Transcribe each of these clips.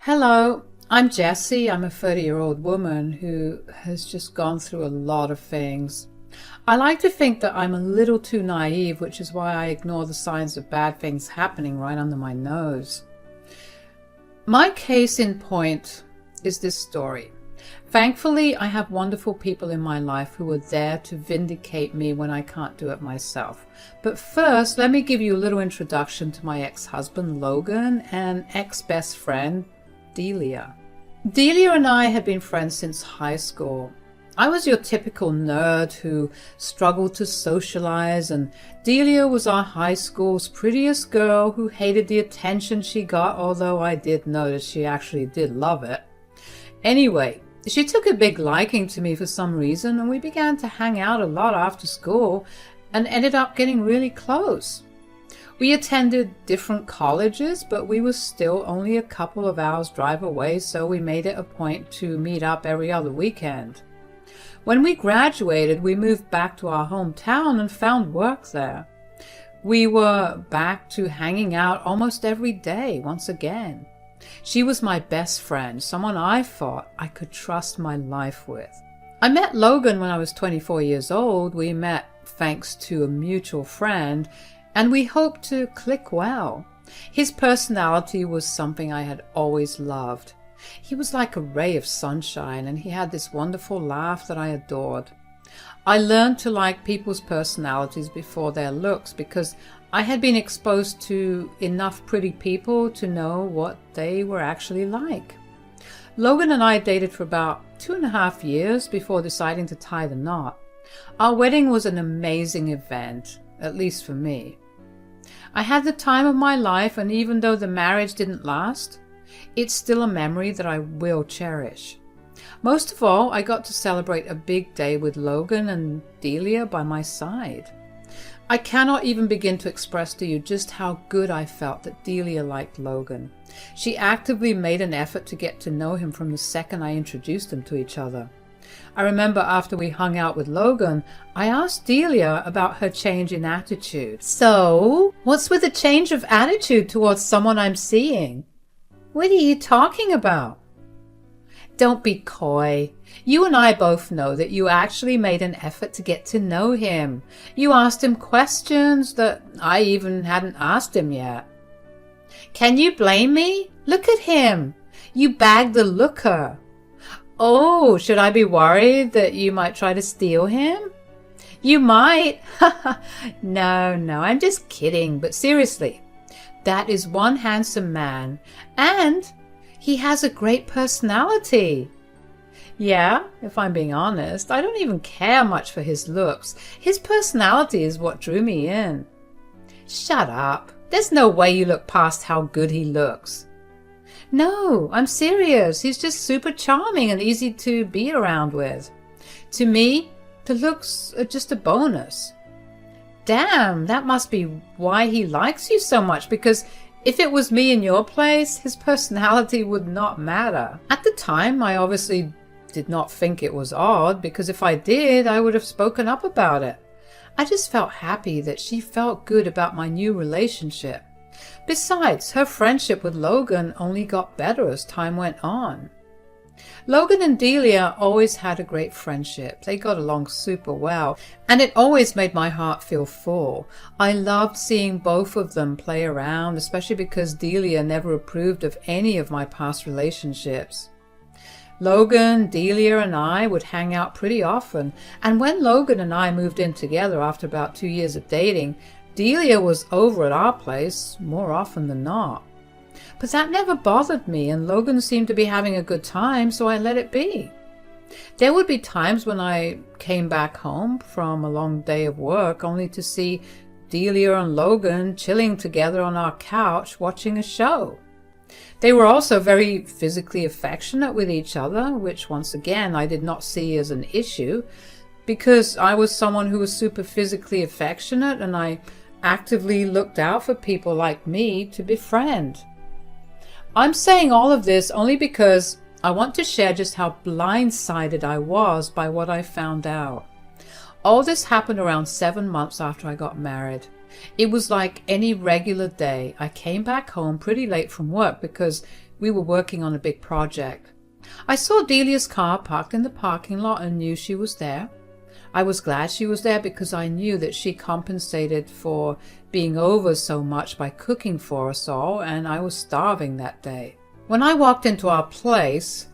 Hello, I'm Jessie. I'm a 30-year-old woman who has just gone through a lot of things. I like to think that I'm a little too naive, which is why I ignore the signs of bad things happening right under my nose. My case in point is this story. Thankfully, I have wonderful people in my life who are there to vindicate me when I can't do it myself. But first, let me give you a little introduction to my ex-husband, Logan, and ex-best friend, Delia. Delia and I had been friends since high school. I was your typical nerd who struggled to socialize, and Delia was our high school's prettiest girl who hated the attention she got, although I did notice she actually did love it. Anyway, she took a big liking to me for some reason, and we began to hang out a lot after school and ended up getting really close. We attended different colleges, but we were still only a couple of hours drive away, so we made it a point to meet up every other weekend. When we graduated, we moved back to our hometown and found work there. We were back to hanging out almost every day once again. She was my best friend, someone I thought I could trust my life with. I met Logan when I was 24 years old. We met thanks to a mutual friend, and we hoped to click well. His personality was something I had always loved. He was like a ray of sunshine, and he had this wonderful laugh that I adored. I learned to like people's personalities before their looks because I had been exposed to enough pretty people to know what they were actually like. Logan and I dated for about 2.5 years before deciding to tie the knot. Our wedding was an amazing event, at least for me. I had the time of my life, and even though the marriage didn't last, it's still a memory that I will cherish. Most of all, I got to celebrate a big day with Logan and Delia by my side. I cannot even begin to express to you just how good I felt that Delia liked Logan. She actively made an effort to get to know him from the second I introduced them to each other. I remember after we hung out with Logan, I asked Delia about her change in attitude. So, what's with the change of attitude towards someone I'm seeing? What are you talking about? Don't be coy. You and I both know that you actually made an effort to get to know him. You asked him questions that I even hadn't asked him yet. Can you blame me? Look at him. You bagged the looker. Oh, should I be worried that you might try to steal him? You might. No, I'm just kidding. But seriously, that is one handsome man, and he has a great personality. Yeah, if I'm being honest, I don't even care much for his looks. His personality is what drew me in. Shut up. There's no way you look past how good he looks. No, I'm serious. He's just super charming and easy to be around with. To me, the looks are just a bonus. Damn, that must be why he likes you so much, because if it was me in your place, his personality would not matter. At the time, I obviously did not think it was odd, because if I did, I would have spoken up about it. I just felt happy that she felt good about my new relationship. Besides, her friendship with Logan only got better as time went on. Logan and Delia always had a great friendship. They got along super well, and it always made my heart feel full. I loved seeing both of them play around, especially because Delia never approved of any of my past relationships. Logan, Delia, and I would hang out pretty often, and when Logan and I moved in together after about 2 years of dating, Delia was over at our place more often than not. But that never bothered me, and Logan seemed to be having a good time, so I let it be. There would be times when I came back home from a long day of work only to see Delia and Logan chilling together on our couch watching a show. They were also very physically affectionate with each other, which once again I did not see as an issue, because I was someone who was super physically affectionate, and I actively looked out for people like me to befriend. I'm saying all of this only because I want to share just how blindsided I was by what I found out. All this happened around 7 months after I got married. It was like any regular day. I came back home pretty late from work because We were working on a big project. I saw Delia's car parked in the parking lot and knew she was there. I was glad she was there because I knew that she compensated for being over so much by cooking for us all, and I was starving that day. When I walked into our place,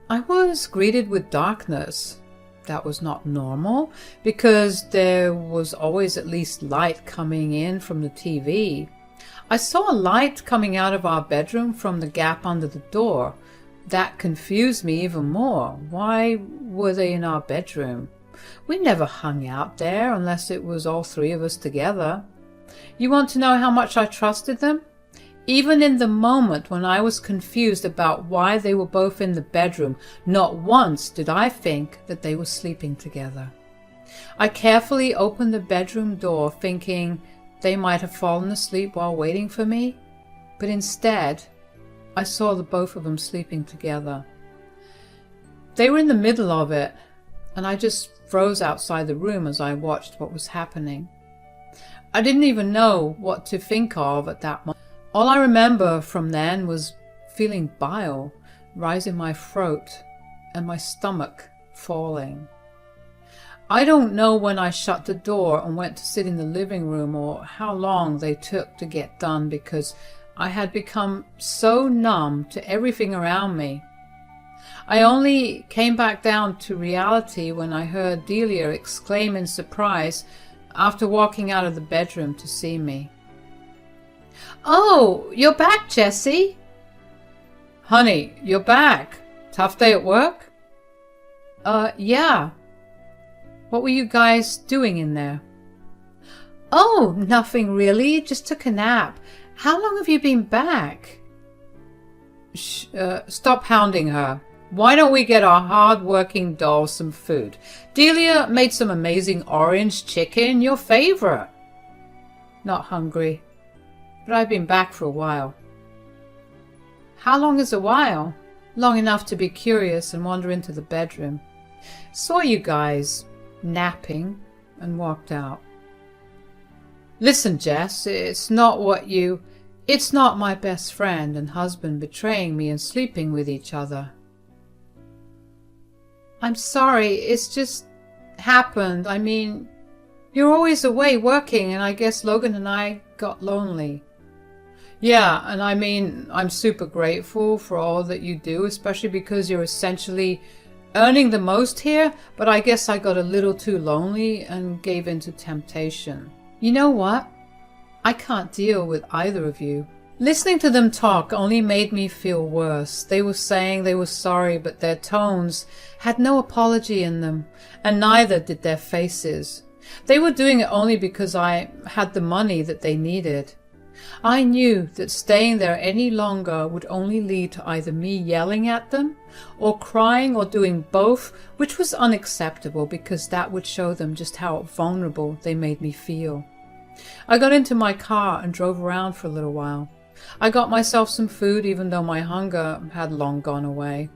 I was greeted with darkness. That was not normal because there was always at least light coming in from the TV. I saw a light coming out of our bedroom from the gap under the door. That confused me even more. Why were they in our bedroom? We never hung out there unless it was all three of us together. You want to know how much I trusted them? Even in the moment when I was confused about why they were both in the bedroom, not once did I think that they were sleeping together. I carefully opened the bedroom door thinking they might have fallen asleep while waiting for me, but instead I saw the both of them sleeping together. They were in the middle of it, and I just froze outside the room as I watched what was happening. I didn't even know what to think of at that moment. All I remember from then was feeling bile rise in my throat and my stomach falling. I don't know when I shut the door and went to sit in the living room or how long they took to get done because I had become so numb to everything around me. I only came back down to reality when I heard Delia exclaim in surprise after walking out of the bedroom to see me. "Oh, you're back, Jessie." "Honey, you're back. Tough day at work?" Yeah. What were you guys doing in there?" "Oh, nothing really. Just took a nap. How long have you been back?" Stop hounding her. Why don't we get our hard-working doll some food? Delia made some amazing orange chicken, your favorite." "Not hungry. But I've been back for a while." "How long is a while?" "Long enough to be curious and wander into the bedroom. Saw you guys napping and walked out." "Listen, Jess, it's not my best friend and husband betraying me and sleeping with each other." "I'm sorry, it's just happened. I mean, you're always away working and I guess Logan and I got lonely." "Yeah, and I mean, I'm super grateful for all that you do, especially because you're essentially earning the most here, but I guess I got a little too lonely and gave in to temptation." "You know what? I can't deal with either of you." Listening to them talk only made me feel worse. They were saying they were sorry, but their tones had no apology in them, and neither did their faces. They were doing it only because I had the money that they needed. I knew that staying there any longer would only lead to either me yelling at them or crying or doing both, which was unacceptable because that would show them just how vulnerable they made me feel. I got into my car and drove around for a little while. I got myself some food even though my hunger had long gone away.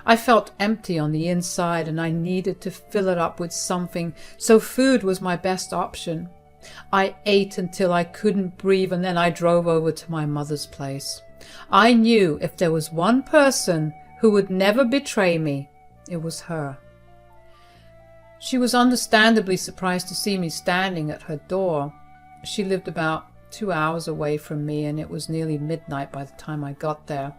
I felt empty on the inside and I needed to fill it up with something, so food was my best option. I ate until I couldn't breathe and then I drove over to my mother's place. I knew if there was one person who would never betray me, it was her. She was understandably surprised to see me standing at her door. She lived about 2 hours away from me and it was nearly midnight by the time I got there.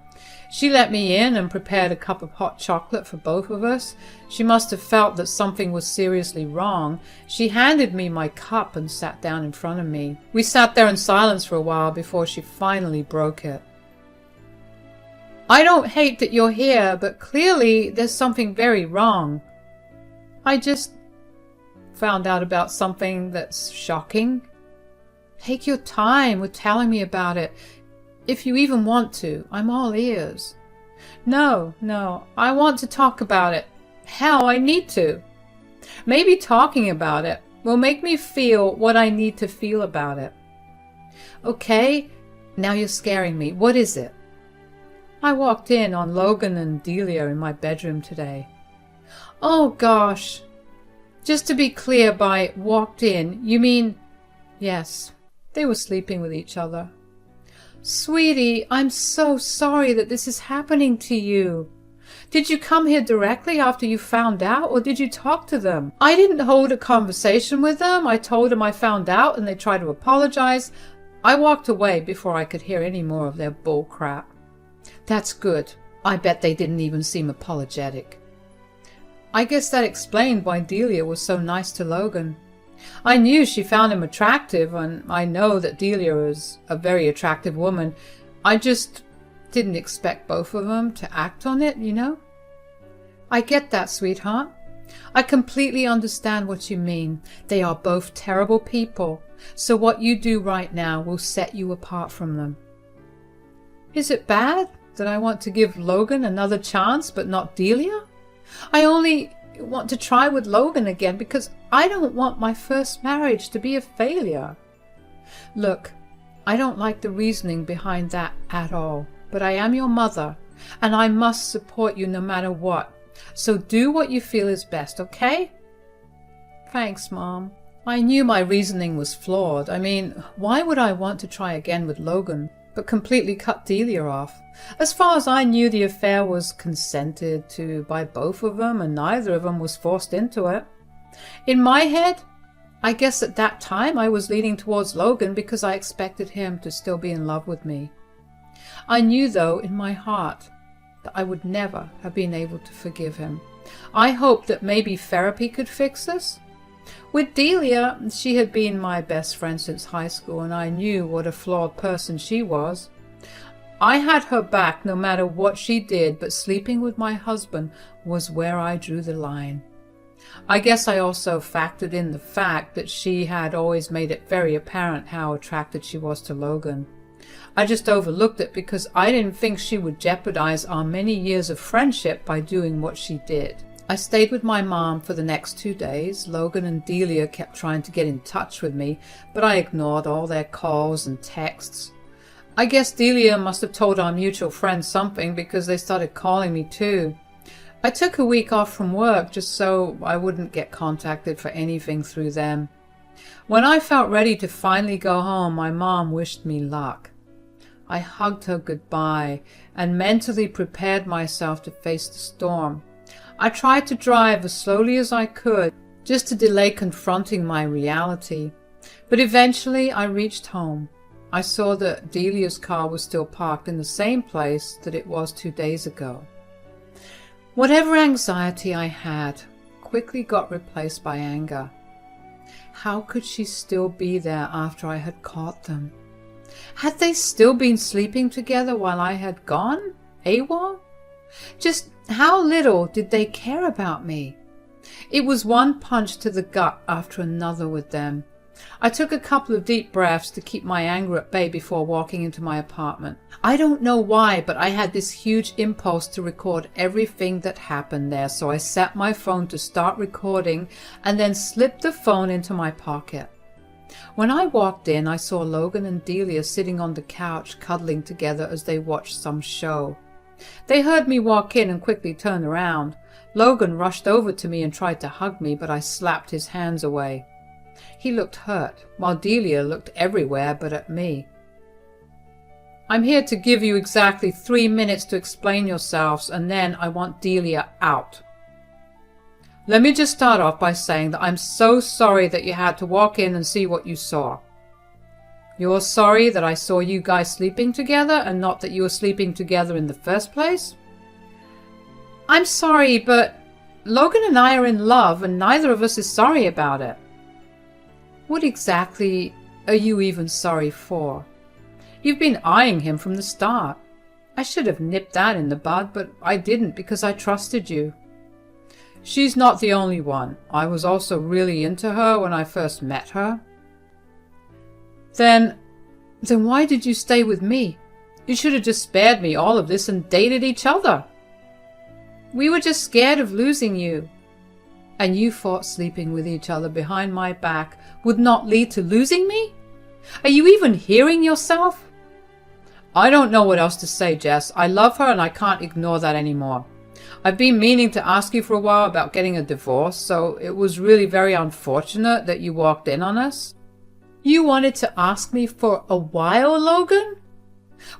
She let me in and prepared a cup of hot chocolate for both of us. She must have felt that something was seriously wrong. She handed me my cup and sat down in front of me. We sat there in silence for a while before she finally broke it. "I don't hate that you're here, but clearly there's something very wrong. I just found out about something that's shocking. Take your time with telling me about it. If you even want to, I'm all ears." No, I want to talk about it. Hell, I need to. Maybe talking about it will make me feel what I need to feel about it." "Okay, now you're scaring me. What is it?" "I walked in on Logan and Delia in my bedroom today." "Oh gosh. Just to be clear, by walked in, you mean..." "Yes. They were sleeping with each other." Sweetie, I'm so sorry that this is happening to you. Did you come here directly after you found out, or did you talk to them? I didn't hold a conversation with them. I told them I found out and they tried to apologize. I walked away before I could hear any more of their bull crap. That's good. I bet they didn't even seem apologetic. I guess that explained why Delia was so nice to Logan. I knew she found him attractive, and I know that Delia is a very attractive woman. I just didn't expect both of them to act on it, you know? I get that, sweetheart. I completely understand what you mean. They are both terrible people, so what you do right now will set you apart from them. Is it bad that I want to give Logan another chance but not Delia? I only want to try with Logan again because I don't want my first marriage to be a failure. Look, I don't like the reasoning behind that at all, but I am your mother and I must support you no matter what. So do what you feel is best, okay? Thanks, Mom. I knew my reasoning was flawed. I mean, why would I want to try again with Logan, but completely cut Delia off? As far as I knew, the affair was consented to by both of them, and neither of them was forced into it. In my head, I guess at that time I was leaning towards Logan because I expected him to still be in love with me. I knew, though, in my heart, that I would never have been able to forgive him. I hoped that maybe therapy could fix this. With Delia, she had been my best friend since high school, and I knew what a flawed person she was. I had her back no matter what she did, but sleeping with my husband was where I drew the line. I guess I also factored in the fact that she had always made it very apparent how attracted she was to Logan. I just overlooked it because I didn't think she would jeopardize our many years of friendship by doing what she did. I stayed with my mom for the next 2 days. Logan and Delia kept trying to get in touch with me, but I ignored all their calls and texts. I guess Delia must have told our mutual friend something because they started calling me too. I took a week off from work just so I wouldn't get contacted for anything through them. When I felt ready to finally go home, my mom wished me luck. I hugged her goodbye and mentally prepared myself to face the storm. I tried to drive as slowly as I could, just to delay confronting my reality. But eventually I reached home. I saw that Delia's car was still parked in the same place that it was 2 days ago. Whatever anxiety I had quickly got replaced by anger. How could she still be there after I had caught them? Had they still been sleeping together while I had gone AWOL? Just how little did they care about me? It was one punch to the gut after another with them. I took a couple of deep breaths to keep my anger at bay before walking into my apartment. I don't know why, but I had this huge impulse to record everything that happened there, so I set my phone to start recording and then slipped the phone into my pocket. When I walked in, I saw Logan and Delia sitting on the couch cuddling together as they watched some show. They heard me walk in and quickly turned around. Logan rushed over to me and tried to hug me, but I slapped his hands away. He looked hurt, while Delia looked everywhere but at me. I'm here to give you exactly 3 minutes to explain yourselves, and then I want Delia out. Let me just start off by saying that I'm so sorry that you had to walk in and see what you saw. You're sorry that I saw you guys sleeping together and not that you were sleeping together in the first place? I'm sorry, but Logan and I are in love and neither of us is sorry about it. What exactly are you even sorry for? You've been eyeing him from the start. I should have nipped that in the bud, but I didn't because I trusted you. She's not the only one. I was also really into her when I first met her. Then why did you stay with me? You should have just spared me all of this and dated each other. We were just scared of losing you. And you thought sleeping with each other behind my back would not lead to losing me? Are you even hearing yourself? I don't know what else to say, Jess. I love her and I can't ignore that anymore. I've been meaning to ask you for a while about getting a divorce, so it was really very unfortunate that you walked in on us. You wanted to ask me for a while, Logan?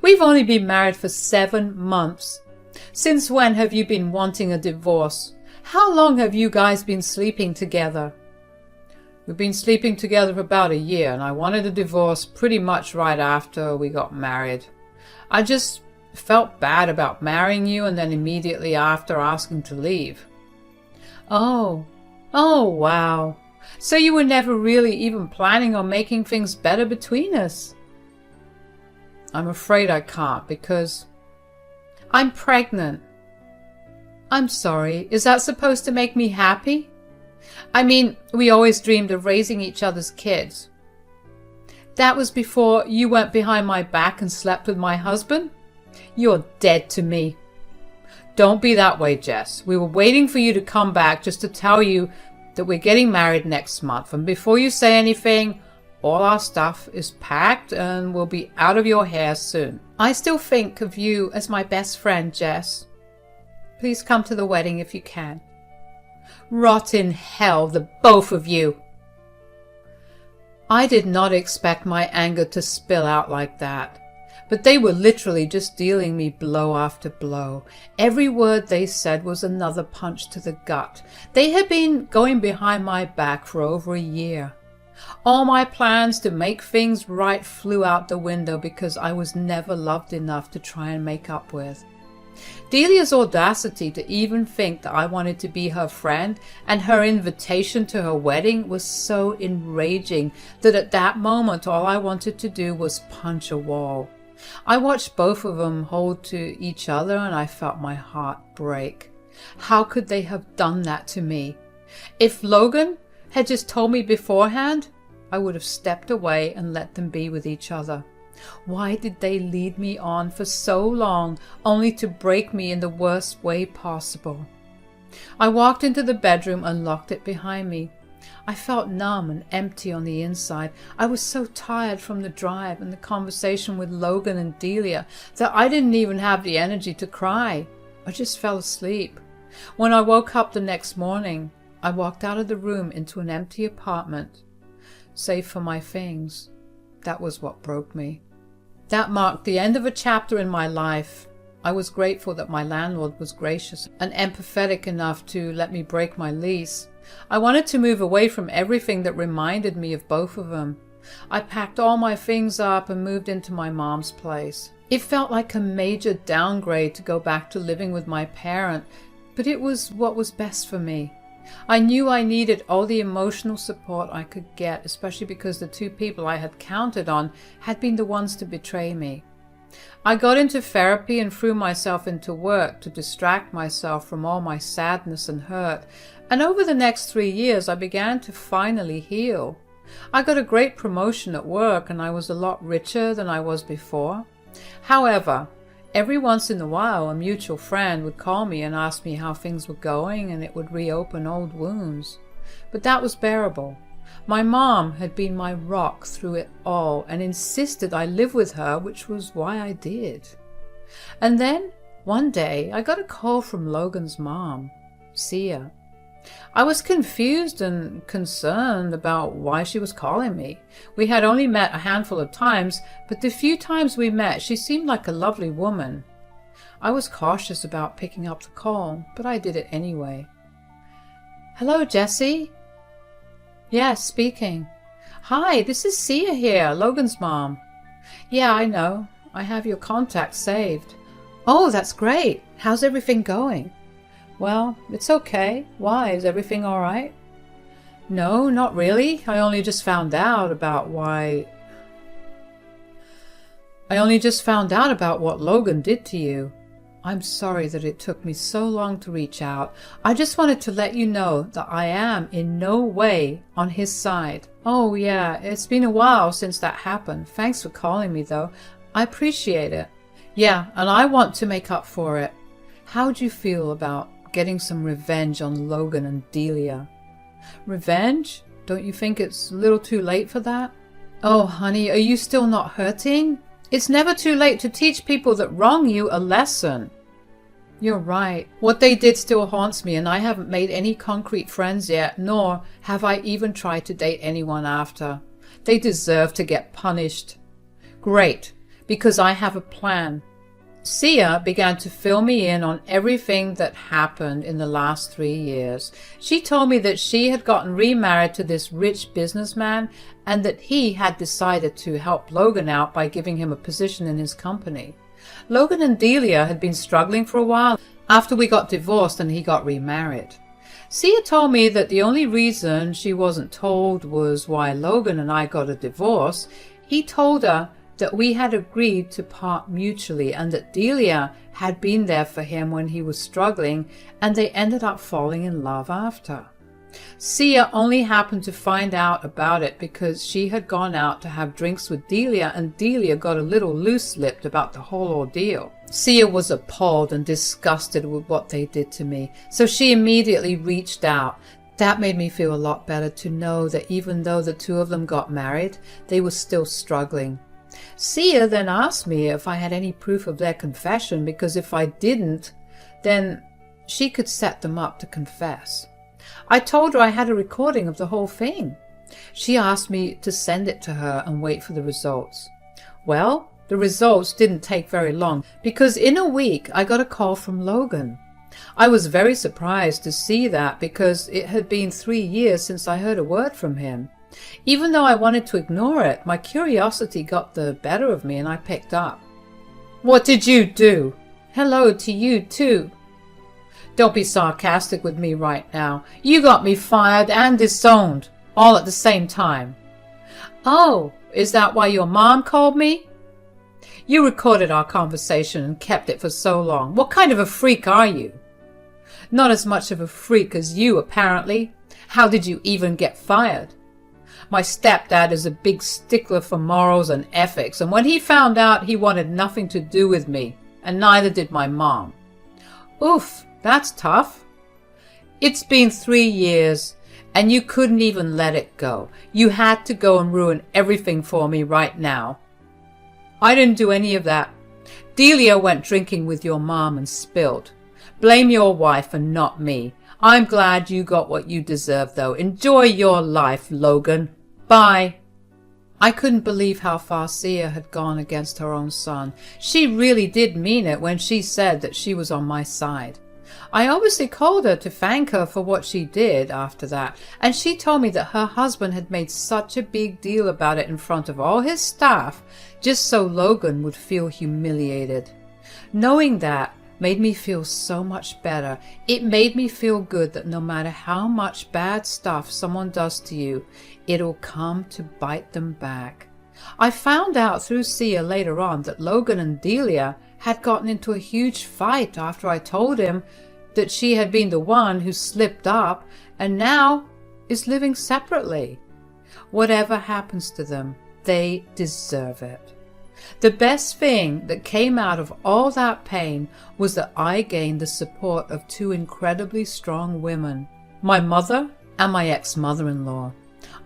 We've only been married for 7 months. Since when have you been wanting a divorce? How long have you guys been sleeping together? We've been sleeping together for about a year, and I wanted a divorce pretty much right after we got married. I just felt bad about marrying you and then immediately after asking to leave. Oh, wow. So you were never really even planning on making things better between us? I'm afraid I can't because I'm pregnant. I'm sorry, is that supposed to make me happy? I mean, we always dreamed of raising each other's kids. That was before you went behind my back and slept with my husband? You're dead to me. Don't be that way, Jess. We were waiting for you to come back just to tell you that we're getting married next month. And before you say anything, all our stuff is packed and we'll be out of your hair soon. I still think of you as my best friend, Jess. Please come to the wedding if you can. Rot in hell, the both of you. I did not expect my anger to spill out like that. But they were literally just dealing me blow after blow. Every word they said was another punch to the gut. They had been going behind my back for over a year. All my plans to make things right flew out the window because I was never loved enough to try and make up with. Delia's audacity to even think that I wanted to be her friend and her invitation to her wedding was so enraging that at that moment all I wanted to do was punch a wall. I watched both of them hold to each other and I felt my heart break. How could they have done that to me? If Logan had just told me beforehand, I would have stepped away and let them be with each other. Why did they lead me on for so long, only to break me in the worst way possible? I walked into the bedroom and locked it behind me. I felt numb and empty on the inside. I was so tired from the drive and the conversation with Logan and Delia that I didn't even have the energy to cry. I just fell asleep. When I woke up the next morning, I walked out of the room into an empty apartment. Save for my things. That was what broke me. That marked the end of a chapter in my life. I was grateful that my landlord was gracious and empathetic enough to let me break my lease. I wanted to move away from everything that reminded me of both of them. I packed all my things up and moved into my mom's place. It felt like a major downgrade to go back to living with my parent, but it was what was best for me. I knew I needed all the emotional support I could get, especially because the two people I had counted on had been the ones to betray me. I got into therapy and threw myself into work to distract myself from all my sadness and hurt, and over the next 3 years I began to finally heal. I got a great promotion at work and I was a lot richer than I was before. However, every once in a while a mutual friend would call me and ask me how things were going, and it would reopen old wounds. But that was bearable. My mom had been my rock through it all and insisted I live with her, which was why I did. And then, one day, I got a call from Logan's mom, Sia. I was confused and concerned about why she was calling me. We had only met a handful of times, but the few times we met, she seemed like a lovely woman. I was cautious about picking up the call, but I did it anyway. Hello, Jessie? Yes, speaking. Hi, this is Sia here, Logan's mom. Yeah, I know. I have your contact saved. Oh, that's great. How's everything going? Well, it's okay. Why? Is everything all right? No, not really. I only just found out about what Logan did to you. I'm sorry that it took me so long to reach out. I just wanted to let you know that I am in no way on his side. Oh yeah, it's been a while since that happened. Thanks for calling me though. I appreciate it. Yeah, and I want to make up for it. How'd you feel about getting some revenge on Logan and Delia? Revenge? Don't you think it's a little too late for that? Oh honey, are you still not hurting? It's never too late to teach people that wrong you a lesson. You're right. What they did still haunts me, and I haven't made any concrete friends yet, nor have I even tried to date anyone after. They deserve to get punished. Great. because I have a plan. Sia began to fill me in on everything that happened in the last 3 years. She told me that she had gotten remarried to this rich businessman and that he had decided to help Logan out by giving him a position in his company. Logan and Delia had been struggling for a while after we got divorced and he got remarried. Sia told me that the only reason she wasn't told was why Logan and I got a divorce. He told her that we had agreed to part mutually and that Delia had been there for him when he was struggling, and they ended up falling in love after. Sia only happened to find out about it because she had gone out to have drinks with Delia, and Delia got a little loose-lipped about the whole ordeal. Sia was appalled and disgusted with what they did to me, so she immediately reached out. That made me feel a lot better to know that even though the two of them got married, they were still struggling. Sia then asked me if I had any proof of their confession, because if I didn't, then she could set them up to confess. I told her I had a recording of the whole thing. She asked me to send it to her and wait for the results. Well, the results didn't take very long, because in a week I got a call from Logan. I was very surprised to see that, because it had been 3 years since I heard a word from him. Even though I wanted to ignore it, my curiosity got the better of me and I picked up. "What did you do?" "Hello to you too." "Don't be sarcastic with me right now. You got me fired and disowned, all at the same time." "Oh, is that why your mom called me?" "You recorded our conversation and kept it for so long. What kind of a freak are you?" "Not as much of a freak as you, apparently. How did you even get fired?" "My stepdad is a big stickler for morals and ethics, and when he found out, he wanted nothing to do with me, and neither did my mom." "Oof, that's tough." "It's been 3 years, and you couldn't even let it go. You had to go and ruin everything for me right now." "I didn't do any of that. Delia went drinking with your mom and spilled. Blame your wife and not me. I'm glad you got what you deserve, though. Enjoy your life, Logan. Bye." I couldn't believe how far Sia had gone against her own son. She really did mean it when she said that she was on my side. I obviously called her to thank her for what she did after that, and she told me that her husband had made such a big deal about it in front of all his staff just so Logan would feel humiliated. Knowing that made me feel so much better. It made me feel good that no matter how much bad stuff someone does to you, it'll come to bite them back. I found out through Sia later on that Logan and Delia had gotten into a huge fight after I told him that she had been the one who slipped up and now is living separately. Whatever happens to them, they deserve it. The best thing that came out of all that pain was that I gained the support of 2 incredibly strong women, my mother and my ex-mother-in-law.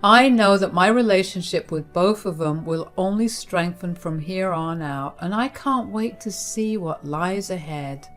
I know that my relationship with both of them will only strengthen from here on out, and I can't wait to see what lies ahead.